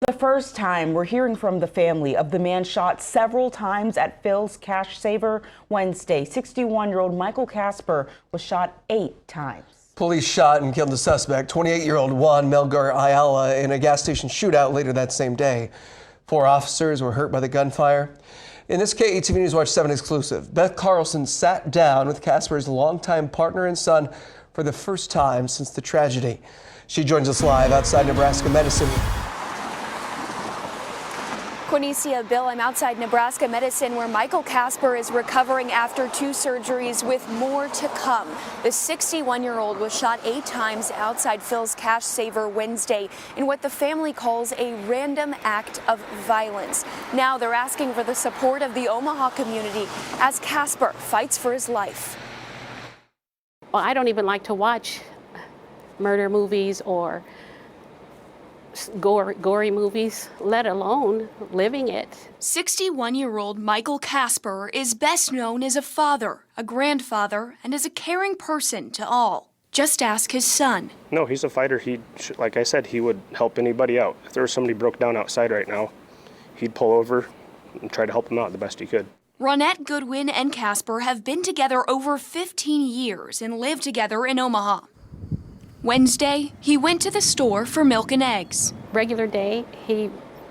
The first time we're hearing from the family of the man shot several times at Phil's Cash Saver Wednesday. 61-year-old Michael Casper was shot 8 times. Police shot and killed the suspect, 28-year-old Juan Melgar Ayala, in a gas station shootout later that same day. 4 officers were hurt by the gunfire. In this KETV News Watch 7 exclusive, Beth Carlson sat down with Casper's longtime partner and son for the first time since the tragedy. She joins us live outside Nebraska Medicine. Quinicia, Bill, I'm outside Nebraska Medicine where Michael Casper is recovering after 2 surgeries with more to come. The 61-year-old was shot 8 times outside Phil's Cash Saver Wednesday in what the family calls a random act of violence. Now they're asking for the support of the Omaha community as Casper fights for his life. Well, I don't even like to watch murder movies or gory movies, let alone living it. 61-year-old Michael Casper is best known as a father, a grandfather, and as a caring person to all. Just ask his son. No, he's a fighter. Like I said, he would help anybody out. If there was somebody broke down outside right now, he'd pull over and try to help them out the best he could. Ronette Goodwin and Casper have been together over 15 years and live together in Omaha. Wednesday, he went to the store for milk and eggs. Regular day, he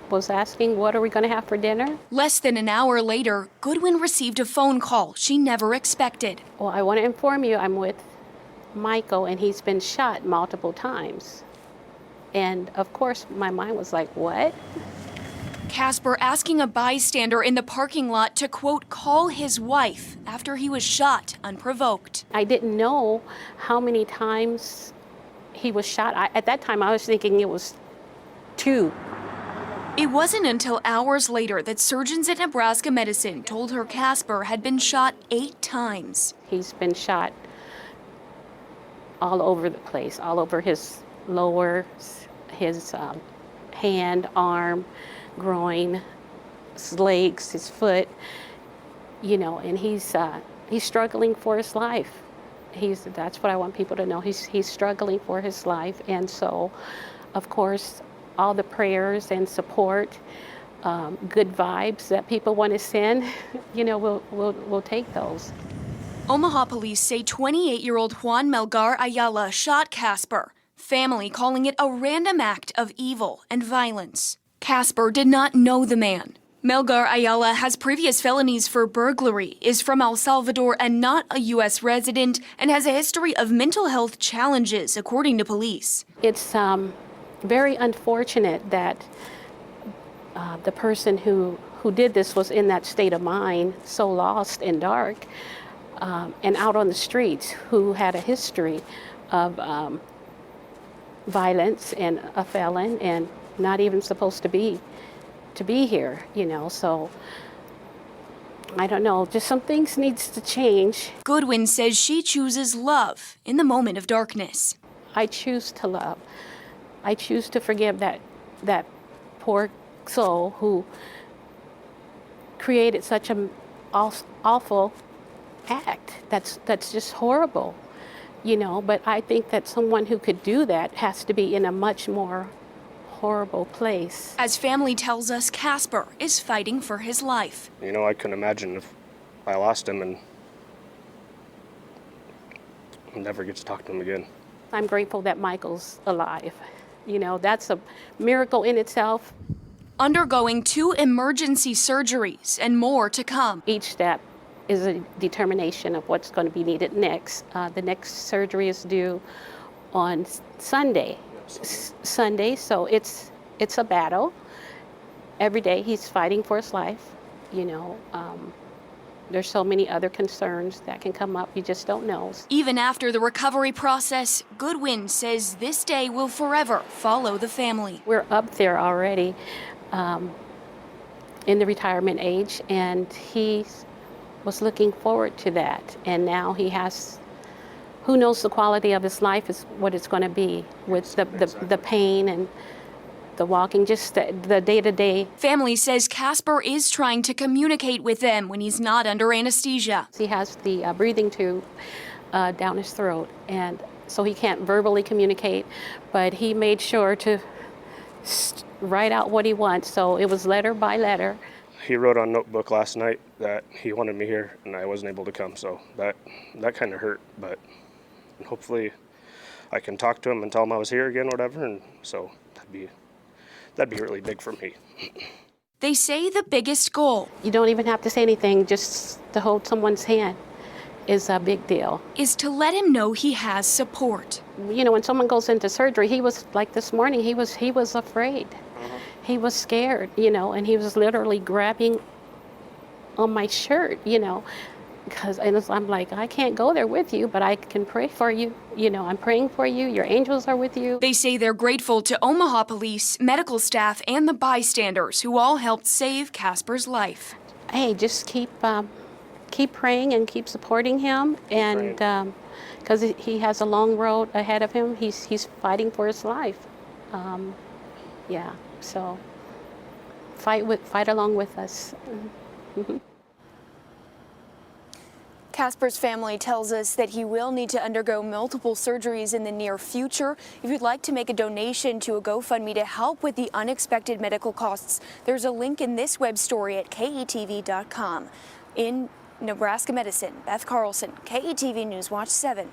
was asking, what are we going to have for dinner? Less than an hour later, Goodwin received a phone call she never expected. Well, I want to inform you I'm with Michael, and he's been shot multiple times. And of course, my mind was like, what? Casper asking a bystander in the parking lot to, quote, call his wife after he was shot unprovoked. I didn't know how many times he was shot. At that time, I was thinking it was 2. It wasn't until hours later that surgeons at Nebraska Medicine told her Casper had been shot 8 times. He's been shot all over the place, all over his lower, his hand, arm, groin, his legs, his foot, and he's struggling for his life. That's what I want people to know. He's struggling for his life, and so, of course, all the prayers and support, good vibes that people want to send, we'll take those. Omaha police say 28-year-old Juan Melgar Ayala shot Casper, family calling it a random act of evil and violence. Casper did not know the man. Melgar Ayala has previous felonies for burglary, is from El Salvador and not a U.S. resident, and has a history of mental health challenges, according to police. It's very unfortunate that the person who did this was in that state of mind, so lost and dark, and out on the streets, who had a history of violence and a felon and not even supposed to be here, so I don't know, just some things needs to change. Goodwin says she chooses love in the moment of darkness. I choose to love. I choose to forgive that poor soul who created such an awful act. That's just horrible, but I think that someone who could do that has to be in a much more horrible place. As family tells us, Casper is fighting for his life. I couldn't imagine if I lost him and never get to talk to him again. I'm grateful that Michael's alive. That's a miracle in itself. Undergoing 2 emergency surgeries and more to come. Each step is a determination of what's going to be needed next. The next surgery is due on Sunday, so it's a battle. Every day he's fighting for his life. There's so many other concerns that can come up, you just don't know. Even after the recovery process, Goodwin says this day will forever follow the family. We're up there already in the retirement age, and he was looking forward to that, and now he has, who knows the quality of his life is what it's going to be with the pain and the walking, just the day-to-day. Family says Casper is trying to communicate with them when he's not under anesthesia. He has the breathing tube down his throat, and so he can't verbally communicate, but he made sure to write out what he wants. So it was letter by letter. He wrote on notebook last night that he wanted me here, and I wasn't able to come. So that kind of hurt. But hopefully, I can talk to him and tell him I was here again, whatever. And so that'd be really big for me. They say the biggest goal You don't even have to say anything, just to hold someone's hand is a big deal. is to let him know he has support. You know, when someone goes into surgery, he was like this morning, he was afraid. He was scared, you know, and he was literally grabbing on my shirt, you know, because I'm like, I can't go there with you, but I can pray for you. You know, I'm praying for you. Your angels are with you. They say they're grateful to Omaha police, medical staff, and the bystanders who all helped save Casper's life. Hey, just keep praying and keep supporting him, and because he has a long road ahead of him. He's fighting for his life. Yeah, so fight along with us. Casper's family tells us that he will need to undergo multiple surgeries in the near future. If you'd like to make a donation to a GoFundMe to help with the unexpected medical costs, there's a link in this web story at KETV.com. In Nebraska Medicine, Beth Carlson, KETV News Watch 7.